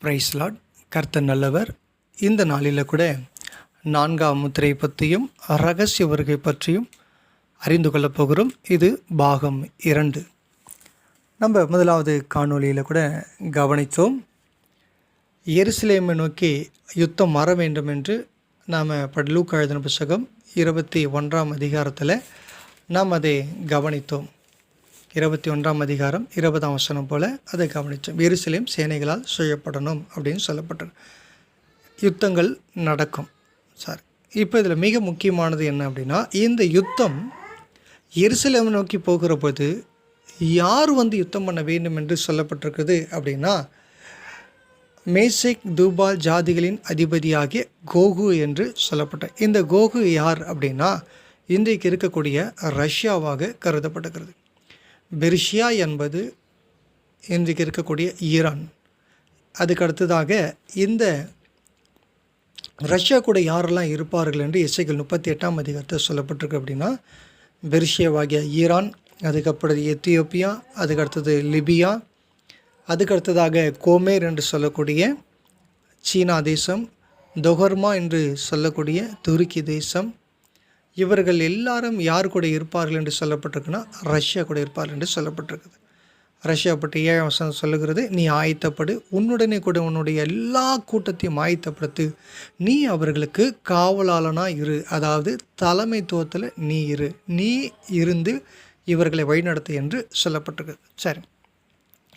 Price Lord. கர்த்தர் நல்லவர். இந்த நாளில் கூட 4ஆம் முத்திரை பற்றியும் இரகசிய வருகை பற்றியும் அறிந்து கொள்ளப் போகிறோம். இது பாகம் 2. நம்ம முதலாவது காணொளியில் கூட கவனித்தோம். எருசலேமை நோக்கி யுத்தம் வர வேண்டும் என்று நாம் லூக்கா எழுதின புத்தகம் 21ஆம் அதிகாரத்தில் நாம் அதை கவனித்தோம். 21ஆம் அதிகாரம் 20ஆம் வசனம் போல் அதை கவனித்தோம். எருசலேம் சேனைகளால் செய்யப்படணும் அப்படின்னு சொல்லப்பட்டது. யுத்தங்கள் நடக்கும். சார், இப்போ இதில் மிக முக்கியமானது என்ன அப்படின்னா, இந்த யுத்தம் எருசலேமை நோக்கி போகிற போது யார் யுத்தம் பண்ண வேண்டும் என்று சொல்லப்பட்டிருக்குது அப்படின்னா, மேசேக் தூபால் ஜாதிகளின் அதிபதியாகிய கோகு என்று சொல்லப்பட்ட இந்த கோகு யார் அப்படின்னா, இன்றைக்கு இருக்கக்கூடிய ரஷ்யாவாக கருதப்படுகிறது. பெர்ஷியா என்பது இன்றைக்கு இருக்கக்கூடிய ஈரான். அதுக்கு அடுத்ததாக இந்த ரஷ்யா கூட யாரெல்லாம் இருப்பார்கள் என்று எசேக்கியேல் 38ஆம் அதிகாரத்தில் சொல்லப்பட்டிருக்கு அப்படின்னா, பெர்ஷியாவாகிய ஈரான், அதுக்கப்புறம் எத்தியோப்பியா, அதுக்கு அடுத்தது லிபியா, அதுக்கு அடுத்ததாக கோமேர் என்று சொல்லக்கூடிய சீனா தேசம், தொகர்மா என்று சொல்லக்கூடிய துருக்கி தேசம், இவர்கள் எல்லாரும் யார் கூட இருப்பார்கள் என்று சொல்லப்பட்டிருக்குன்னா ரஷ்யா கூட இருப்பார்கள் என்று சொல்லப்பட்டிருக்குது. ரஷ்யா பற்றி 7ஆம் வசனம் சொல்லுகிறது, நீ ஆயத்தப்படு, உன்னுடனே கூட உன்னுடைய எல்லா கூட்டத்தையும் ஆயத்தப்படுத்து, நீ அவர்களுக்கு காவலாளனாக இரு, அதாவது தலைமைத்துவத்தில் நீ இருந்து இவர்களை வழிநடத்து என்று சொல்லப்பட்டிருக்குது. சரி,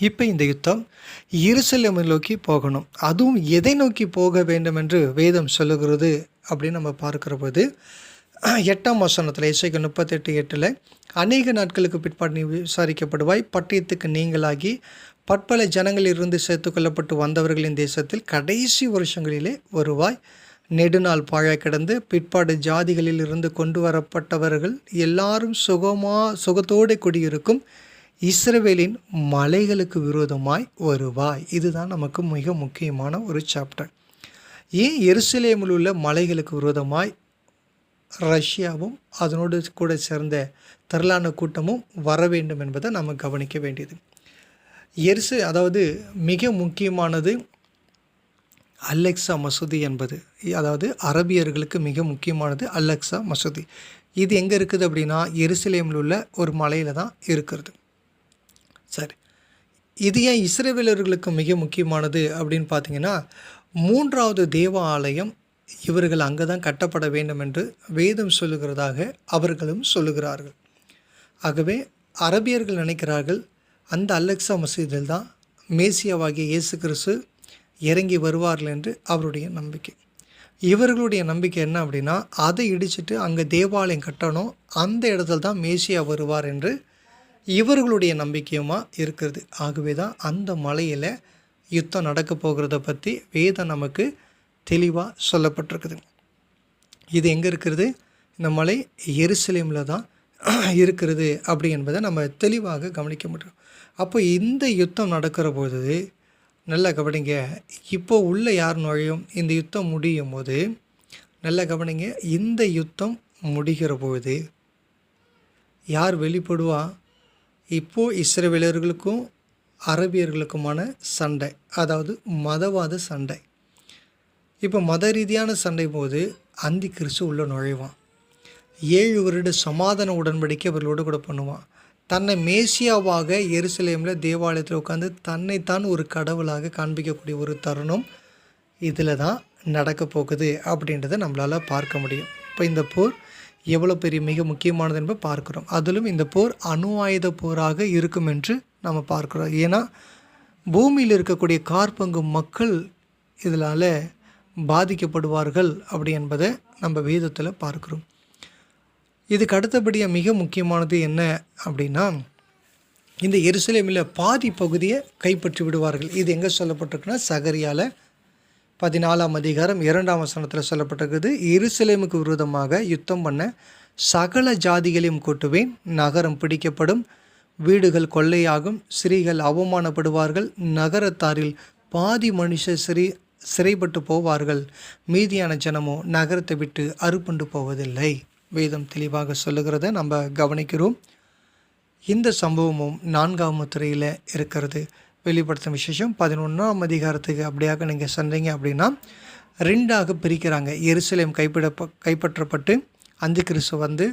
இப்போ இந்த யுத்தம் எருசலேமை நோக்கி போகணும். அதுவும் எதை நோக்கி போக வேண்டும் என்று வேதம் சொல்லுகிறது அப்படின்னு நம்ம பார்க்குற போது 8ஆம் வசனத்தில் எசேக்கியேல் 38:8 அநேக நாட்களுக்கு பிற்பாடு நீ விசாரிக்கப்படுவாய், பட்டயத்துக்கு நீங்களாகி பற்பல ஜனங்களிலிருந்து சேர்த்துக்கொள்ளப்பட்டு வந்தவர்களின் தேசத்தில் கடைசி வருஷங்களிலே வருவாய். நெடுநாள் பாழாய் கிடந்து பிற்பாடு ஜாதிகளில் இருந்து கொண்டு வரப்பட்டவர்கள் எல்லாரும் சுகத்தோடு குடியிருக்கும் இஸ்ரவேலின் மலைகளுக்கு விரோதமாய் வருவாய். இதுதான் நமக்கு மிக முக்கியமான ஒரு சாப்டர். ஏன் எருசலேமில் உள்ள மலைகளுக்கு விரோதமாய் ரஷ்யாவும் அதனோடு கூட சேர்ந்த திரளான கூட்டமும் வர வேண்டும் என்பதை நம்ம கவனிக்க வேண்டியது. அதாவது மிக முக்கியமானது அலெக்சா மசூதி என்பது, அதாவது அரபியர்களுக்கு மிக முக்கியமானது அலெக்சா மசூதி. இது எங்கே இருக்குது அப்படின்னா, எருசலேமில் உள்ள ஒரு மலையில் தான் இருக்கிறது. சரி, இது ஏன் இஸ்ரவேலர்களுக்கு மிக முக்கியமானது அப்படின்னு பார்த்தீங்கன்னா, 3வது தேவ ஆலயம் இவர்கள் அங்கே தான் கட்டப்பட வேண்டும் என்று வேதம் சொல்லுகிறதாக அவர்களும் சொல்லுகிறார்கள். ஆகவே அரபியர்கள் நினைக்கிறார்கள் அந்த அலெக்சா மசூதியில் தான் மேசியாவாகிய இயேசு கிறிஸ்து இறங்கி வருவார்கள் என்று அவருடைய நம்பிக்கை. இவர்களுடைய நம்பிக்கை என்ன அப்படின்னா, அதை இடிச்சிட்டு அங்கே தேவாலயம் கட்டணும், அந்த இடத்துல தான் மேசியா வருவார் என்று இவர்களுடைய நம்பிக்கையுமாக இருக்கிறது. ஆகவே தான் அந்த மலையில் யுத்தம் நடக்க போகிறத பற்றி வேதம் நமக்கு தெளிவாக சொல்லப்பட்டிருக்குது. இது எங்கே இருக்கிறது? இந்த மலை எருசலேமில் தான் இருக்கிறது அப்படி என்பதை நம்ம தெளிவாக கவனிக்க முடியும். அப்போ இந்த யுத்தம் நடக்கிற போது நல்லா கவனிங்க, இப்போ உள்ள யார் நுழையும்? இந்த யுத்தம் முடியும் போது நல்லா கவனிங்க, இந்த யுத்தம் முடிகிற போது யார் வெளிப்படுவா? இப்போது இஸ்ரவேலர்களுக்கும் அரபியர்களுக்குமான சண்டை, அதாவது மதவாத சண்டை. இப்போ மத ரீதியான சண்டை போது அந்தி கிறிஸ்து உள்ள நுழைவான். 7 வருட சமாதான உடன்படிக்கை அவர்களோடு கூட பண்ணுவான். தன்னை மேசியாவாக எருசலேமில் தேவாலயத்தில் உட்காந்து தன்னைத்தான் ஒரு கடவுளாக காண்பிக்கக்கூடிய ஒரு தருணம் இதில் தான் நடக்க போகுது அப்படின்றத நம்மளால் பார்க்க முடியும். இப்போ இந்த போர் எவ்வளோ பெரிய மிக முக்கியமானது என்பதை பார்க்குறோம். அதிலும் இந்த போர் அணு ஆயுத போராக இருக்கும் என்று நம்ம பார்க்குறோம். ஏன்னா பூமியில் இருக்கக்கூடிய காற்பங்கு மக்கள் இதனால் பாதிக்கப்படுவார்கள் அப்படி என்பதை நம்ம வேதத்தில் பார்க்குறோம். இதுக்கு அடுத்தபடியாக மிக முக்கியமானது என்ன அப்படின்னா, இந்த எருசலேமில் பாதி பகுதியை கைப்பற்றி விடுவார்கள். இது எங்கே சொல்லப்பட்டிருக்குன்னா, சகரியாவில் 14ஆம் அதிகாரம் 2ஆம் வசனத்தில் சொல்லப்பட்டிருக்குது. எருசலேமுக்கு விரோதமாக யுத்தம் பண்ண சகல ஜாதிகளையும் கூட்டுவேன், நகரம் பிடிக்கப்படும், வீடுகள் கொள்ளையாகும், ஸ்திரீகள் அவமானப்படுவார்கள், நகரத்தாரில் பாதி மனுஷர் சிறைப்பட்டு போவார்கள், மீதியான ஜனமோ நகரத்தை விட்டு அறுப்புண்டு போவதில்லை. வேதம் தெளிவாக சொல்லுகிறத நம்ம கவனிக்கிறோம். இந்த சம்பவமும் 4ஆம் முத்திரையில் இருக்கிறது. வெளிப்படுத்தும் விசேஷம் 11ஆம் அதிகாரத்துக்கு அப்படியாக நீங்கள் சென்றீங்க அப்படின்னா 2ஆக பிரிக்கிறாங்க. எருசலேம் கைப்பற்றப்பட்டு அந்தி கிறிஸ்து வந்து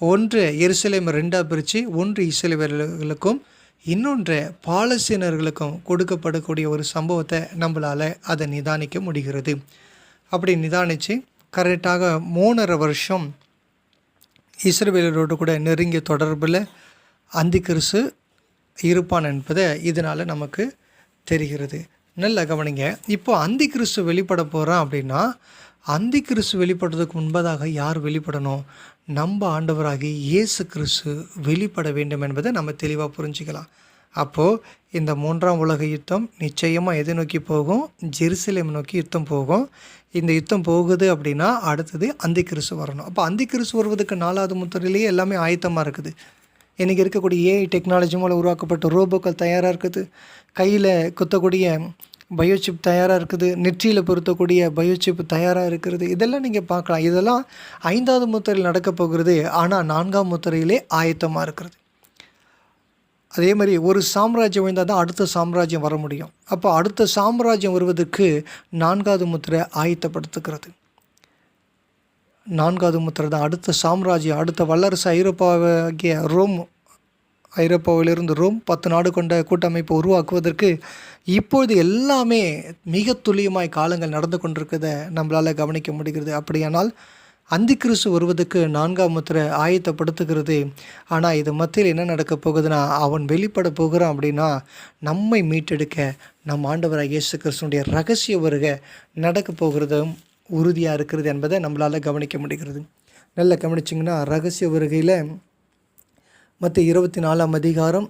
ஒன்று எருசலேம் 2ஆக பிரித்து ஒன்று இஸ்ரவேலர்களுக்கும் இன்னொன்று பாலஸ்தீனர்களுக்கும் கொடுக்கப்படக்கூடிய ஒரு சம்பவத்தை நம்மளால் அதை நிதானிக்க முடிகிறது. அப்படி நிதானித்து கரெக்டாக 3.5 வருஷம் இஸ்ரவேலரோடு கூட நெருங்கிய தொடர்பில் அந்தி கிறிஸ்து இருப்பான் என்பதை இதனால் நமக்கு தெரிகிறது. நல்ல கவனிங்க. இப்போ அந்தி கிறிஸ்து வெளிப்பட போகிறான் அப்படின்னா அந்தி கிறிஸ்து வெளிப்படுறதுக்கு முன்பதாக யார் வெளிப்படணும்? நம்ம ஆண்டவராகி இயேசு கிறிஸ்து வெளிப்பட வேண்டும் என்பதை நம்ம தெளிவாக புரிஞ்சுக்கலாம். அப்போது இந்த 3ஆம் உலக யுத்தம் நிச்சயமாக எதை நோக்கி போகும்? ஜெருசலேம் நோக்கி யுத்தம் போகும். இந்த யுத்தம் போகுது அப்படின்னா அடுத்தது அந்தி கிறிஸ்து வரணும். அப்போ அந்தி கிறிஸ்து வருவதற்கு 4வது முத்திரையிலேயே எல்லாமே ஆயத்தமாக இருக்குது. இன்றைக்கி இருக்கக்கூடிய ஏஐ டெக்னாலஜி மூலம் உருவாக்கப்பட்ட ரோபோக்கள் தயாராக இருக்குது. கையில் குத்தக்கூடிய பயோசிப் தயாராக இருக்குது. நெற்றியில் பொருத்தக்கூடிய பயோசிப் தயாராக இருக்கிறது. இதெல்லாம் நீங்கள் பார்க்கலாம். இதெல்லாம் 5வது முத்திரையில் நடக்க போகிறது. ஆனால் 4ஆம் முத்திரையிலே ஆயத்தமாக இருக்கிறது. அதே மாதிரி ஒரு சாம்ராஜ்யம் வந்தால் தான் அடுத்த சாம்ராஜ்யம் வர முடியும். அப்போ அடுத்த சாம்ராஜ்யம் வருவதற்கு 4வது முத்திரை ஆயத்தப்படுத்துகிறது. 4வது முத்திரை தான் அடுத்த சாம்ராஜ்யம், அடுத்த வல்லரசு ஐரோப்பாவாகிய ரோம், ஐரோப்பாவிலிருந்து ரோம் 10 நாடு கொண்ட கூட்டமைப்பை உருவாக்குவதற்கு இப்பொழுது எல்லாமே மிக துல்லியமாய் காலங்கள் நடந்து கொண்டிருக்கிறத நம்மளால் கவனிக்க முடிகிறது. அப்படியானால் அந்தி கிறிஸ்து வருவதற்கு 4ஆம் முத்திரை ஆயத்தப்படுத்துகிறது. ஆனால் இது மத்தியில் என்ன நடக்க போகுதுன்னா அவன் வெளிப்பட போகிறான் அப்படின்னா நம்மை மீட்டெடுக்க நம் ஆண்டவராக இயேசு கிறிஸ்துடைய ரகசிய வருகை நடக்க போகிறதும் உறுதியாக இருக்கிறது என்பதை நம்மளால் கவனிக்க முடிகிறது. நல்லா கவனிச்சிங்கன்னா ரகசிய வருகையில் மத்திய 24ஆம் அதிகாரம்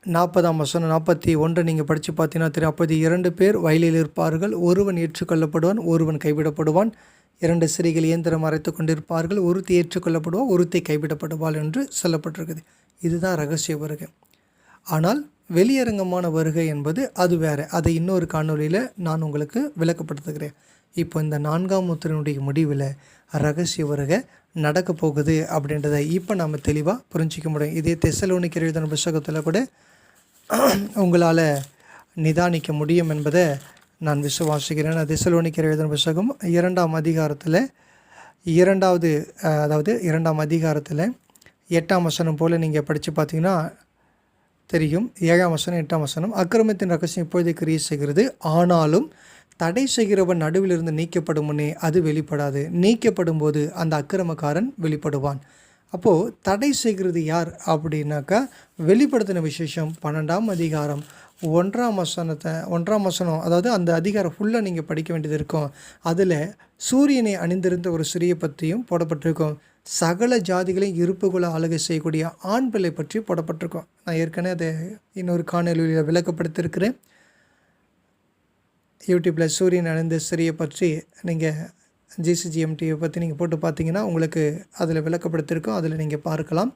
40ஆம் வசனம் 41 நீங்கள் படித்து பார்த்தீங்கன்னா தெரியும். அப்போது 2 பேர் வயலில் இருப்பார்கள். ஒருவன் ஏற்றுக்கொள்ளப்படுவான், ஒருவன் கைவிடப்படுவான். 2 ஸ்திரீகள் இயந்திரம் அரைத்து கொண்டிருப்பார்கள். ஒருத்தி ஏற்றுக்கொள்ளப்படுவாள், ஒருத்தி கைவிடப்படுவாள் என்று சொல்லப்பட்டிருக்குது. இதுதான் ரகசிய வருகை. ஆனால் வெளியரங்கமான வருகை என்பது அது வேறு. அதை இன்னொரு காணொலியில் நான் உங்களுக்கு விளக்கப்படுத்துகிறேன். இப்போ இந்த 4ஆம் முத்திரையினுடைய முடிவில் ரகசிய வருகை நடக்க போகுது அப்படின்றத இப்போ நாம் தெளிவாக புரிஞ்சிக்க முடியும். இதே தெசலோனிக்கர் எழுதின புத்தகத்தில் கூட உங்களால் நிதானிக்க முடியும் என்பதை நான் விசுவாசிக்கிறேன். தெசலோனிக்கர் எழுதின புத்தகம் 2ஆம் அதிகாரத்தில் 2ஆம் அதிகாரத்தில் 8ஆம் வசனம் போல் நீங்கள் படித்து பார்த்தீங்கன்னா தெரியும். 7ஆம் வசனம் 8ஆம் வசனம், அக்கிரமத்தின் ரகசியம் இப்பொழுதே கிரியை செய்கிறது, ஆனாலும் தடை செய்கிறவன் நடுவிலிருந்து நீக்கப்படும் முன்னே அது வெளிப்படாது. நீக்கப்படும் போது அந்த அக்கிரமக்காரன் வெளிப்படுவான். அப்போது தடை செய்கிறது யார் அப்படின்னாக்கா வெளிப்படுத்தின விசேஷம் 12ஆம் அதிகாரம் 1ஆம் வசனம், அதாவது அந்த அதிகாரம் ஃபுல்லாக நீங்கள் படிக்க வேண்டியது இருக்கும். அதில் சூரியனை அணிந்திருந்த ஒரு ஸ்திரியை பற்றியும் போடப்பட்டிருக்கும். சகல ஜாதிகளையும் இருப்புகளை ஆளுகை செய்யக்கூடிய ஆண் பிள்ளை பற்றி போடப்பட்டிருக்கும். நான் ஏற்கனவே அதை இன்னொரு காணொலியில் விளக்கப்படுத்தியிருக்கிறேன். யூடியூப்பில் சூரியன் அணிந்த ஸ்திரியை பற்றி நீங்கள் ஜிசிஜிஎம்டியை பற்றி நீங்கள் போட்டு பார்த்தீங்கன்னா உங்களுக்கு அதில் விளக்கப்படுத்தியிருக்கோம். அதில் நீங்கள் பார்க்கலாம்.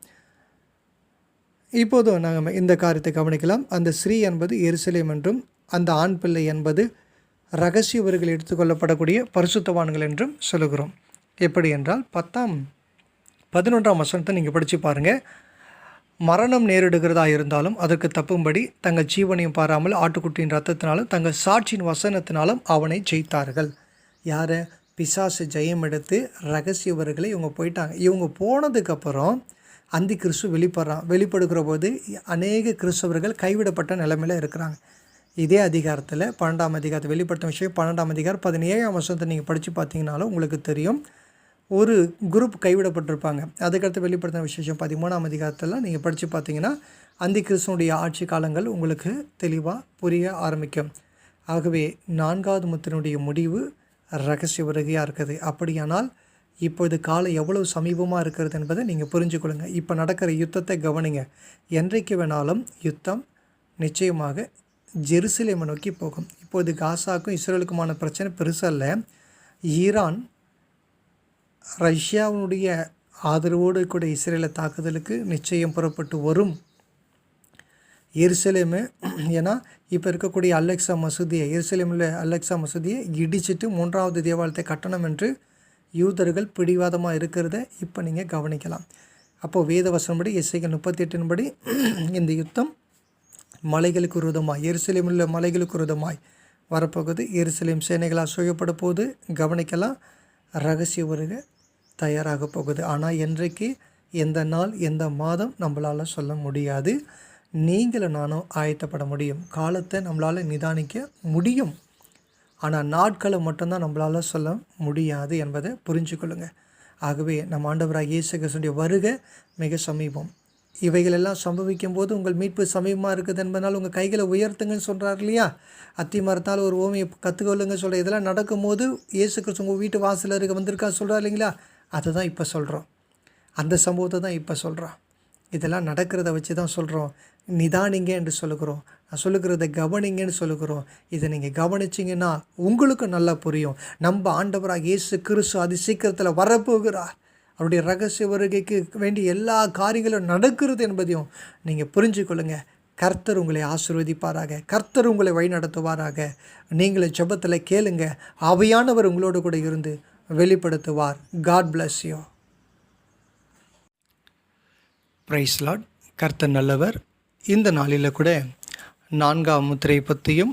இப்போதும் நாங்கள் இந்த காரியத்தை கவனிக்கலாம். அந்த ஸ்ரீ என்பது எருசலேம் என்றும் அந்த ஆண் பிள்ளை என்பது ரகசியவர்கள் எடுத்துக்கொள்ளப்படக்கூடிய பரிசுத்தவான்கள் என்றும் சொல்லுகிறோம். எப்படி என்றால் 11ஆம் வசனத்தை நீங்கள் படித்து பாருங்கள். மரணம் நேரிடுகிறதா இருந்தாலும் அதற்கு தப்பும்படி தங்கள் ஜீவனையும் பாராமல் ஆட்டுக்குட்டியின் ரத்தத்தினாலும் தங்கள் சாட்சியின் வசனத்தினாலும் அவனை ஜெயித்தார்கள். யாரை? பிசாசு ஜெயம் எடுத்து ரகசியவர்களை இவங்க போயிட்டாங்க. இவங்க போனதுக்கப்புறம் அந்தி கிறிஸ்து வெளிப்படுகிற போது அநேக கிறிஸ்தவர்கள் கைவிடப்பட்ட நிலைமையில் இருக்கிறாங்க. இதே அதிகாரத்தில் 12ஆம் அதிகாரத்தை வெளிப்படுத்தும் விஷயம் 12ஆம் அதிகாரம் 17ஆம் வசனத்தை நீங்கள் படித்து பார்த்தீங்கன்னாலும் உங்களுக்கு தெரியும். ஒரு குரூப் கைவிடப்பட்டிருப்பாங்க. அதுக்கடுத்து வெளிப்படுத்தின விசேஷம் 13ஆம் அதிகாரத்தில் நீங்கள் படித்து பார்த்தீங்கன்னா அந்தி கிறிஸ்துவனுடைய ஆட்சி காலங்கள் உங்களுக்கு தெளிவாக புரிய ஆரம்பிக்கும். ஆகவே 4வது முத்திரையினுடைய முடிவு ரகசிய வருகையாக இருக்குது. அப்படியானால் இப்போது காலம் எவ்வளவு சமீபமாக இருக்கிறது என்பதை நீங்கள் புரிஞ்சுக்கொள்ளுங்க. இப்போ நடக்கிற யுத்தத்தை கவனிங்க. என்றைக்கு வேணாலும் யுத்தம் நிச்சயமாக ஜெருசலேமை நோக்கி போகும். இப்போது காசாக்கும் இஸ்ரேலுக்குமான பிரச்சனை பெருசல்ல. ஈரான் ரஷ்யாவினுடைய ஆதரவோடு கூட இஸ்ரேலை தாக்குதலுக்கு நிச்சயம் புறப்பட்டு வரும். எருசலேமு ஏன்னா இப்போ இருக்கக்கூடிய அலெக்சா மசூதியை, எருசலேமில் அலெக்சா மசூதியை இடிச்சிட்டு 3வது தேவாலயத்தை கட்டணம் என்று யூதர்கள் பிடிவாதமாக இருக்கிறத இப்போ நீங்கள் கவனிக்கலாம். அப்போது வேத வசனப்படி எசேக்கியேல் 38 படி இந்த யுத்தம் மலைகளுக்கு விரோதமாய், எருசலேமில் உள்ள மலைகளுக்கு விரோதமாய் வரப்போகுது. எருசலேம் சேனைகளால் சூழப்பட போகுது. கவனிக்கலாம், ரகசிய வருகை தயாராக போகுது. ஆனால் என்றைக்கு, எந்த நாள், எந்த மாதம் நம்மளால் சொல்ல முடியாது. நீங்களும் நானும் ஆயத்தப்பட முடியும். காலத்தை நம்மளால் நிதானிக்க முடியும். ஆனால் நாட்களை மட்டும்தான் நம்மளால் சொல்ல முடியாது என்பதை புரிஞ்சு கொள்ளுங்கள். ஆகவே நம்ம ஆண்டவராக இயேசு கிறிஸ்துவின் வருகை மிக சமீபம். இவைகளெல்லாம் சம்பவிக்கும் போது உங்கள் மீட்பு சமீபமாக இருக்குது என்பதனால் உங்கள் கைகளை உயர்த்துங்கன்னு சொல்கிறார் இல்லையா? அத்தி மரத்தால் ஒரு ஓமையை கற்றுக்கொள்ளுங்க சொல்கிற. இதெல்லாம் நடக்கும்போது இயேசு கிறிஸ்து உங்கள் வீட்டு வாசலில் இருக்க வந்திருக்கா சொல்கிறார் இல்லைங்களா? அதை தான் இப்போ சொல்கிறோம். அந்த சம்பவத்தை தான் இப்போ சொல்கிறோம். இதெல்லாம் நடக்கிறத வச்சு தான் சொல்கிறோம். நிதானிங்க என்று சொல்லுகிறோம். நான் சொல்லுகிறத கவனிங்கன்னு சொல்லுகிறோம். இதை நீங்கள் கவனிச்சிங்கன்னா உங்களுக்கு நல்லா புரியும். நம்ம ஆண்டவராக இயேசு கிறிஸ்து அதி சீக்கிரத்தில் வரப்போகிறார். அவருடைய ரகசிய வருகைக்கு வேண்டிய எல்லா காரியங்களும் நடக்கிறது என்பதையும் நீங்கள் புரிஞ்சு கொள்ளுங்கள். கர்த்தர் உங்களை ஆசீர்வதிப்பாராக. கர்த்தர் உங்களை வழிநடத்துவாராக. நீங்களே ஜெபத்தில் கேளுங்க. ஆவியானவர் உங்களோடு கூட இருந்து வெளிப்படுத்துவார். God bless you. Praise Lord. கர்த்தர் நல்லவர். இந்த நாளில் கூட 4ஆம் முத்திரை பற்றியும்